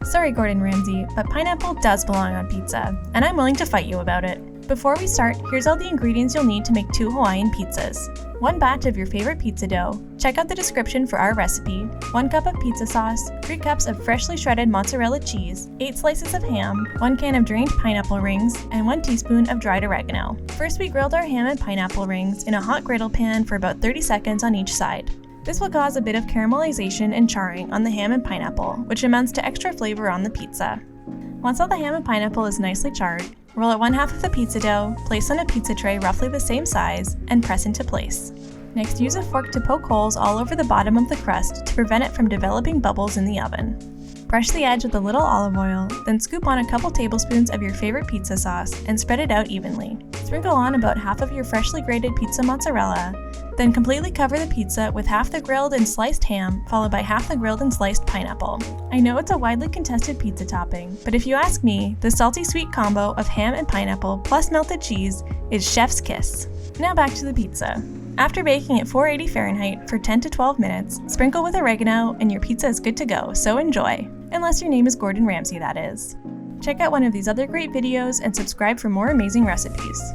Sorry, Gordon Ramsay, but pineapple does belong on pizza, and I'm willing to fight you about it. Before we start, here's all the ingredients you'll need to make 2 Hawaiian pizzas. 1 batch of your favorite pizza dough, check out the description for our recipe, 1 cup of pizza sauce, 3 cups of freshly shredded mozzarella cheese, 8 slices of ham, 1 can of drained pineapple rings, and 1 teaspoon of dried oregano. First, we grilled our ham and pineapple rings in a hot griddle pan for about 30 seconds on each side. This will cause a bit of caramelization and charring on the ham and pineapple, which amounts to extra flavor on the pizza. Once all the ham and pineapple is nicely charred, roll out 1/2 of the pizza dough, place on a pizza tray roughly the same size, and press into place. Next, use a fork to poke holes all over the bottom of the crust to prevent it from developing bubbles in the oven. Brush the edge with a little olive oil, then scoop on a couple tablespoons of your favorite pizza sauce and spread it out evenly. Sprinkle on about half of your freshly grated pizza mozzarella, then completely cover the pizza with half the grilled and sliced ham, followed by half the grilled and sliced pineapple. I know it's a widely contested pizza topping, but if you ask me, the salty-sweet combo of ham and pineapple plus melted cheese is chef's kiss. Now back to the pizza. After baking at 480 Fahrenheit for 10 to 12 minutes, sprinkle with oregano and your pizza is good to go, so enjoy. Unless your name is Gordon Ramsay, that is. Check out one of these other great videos and subscribe for more amazing recipes.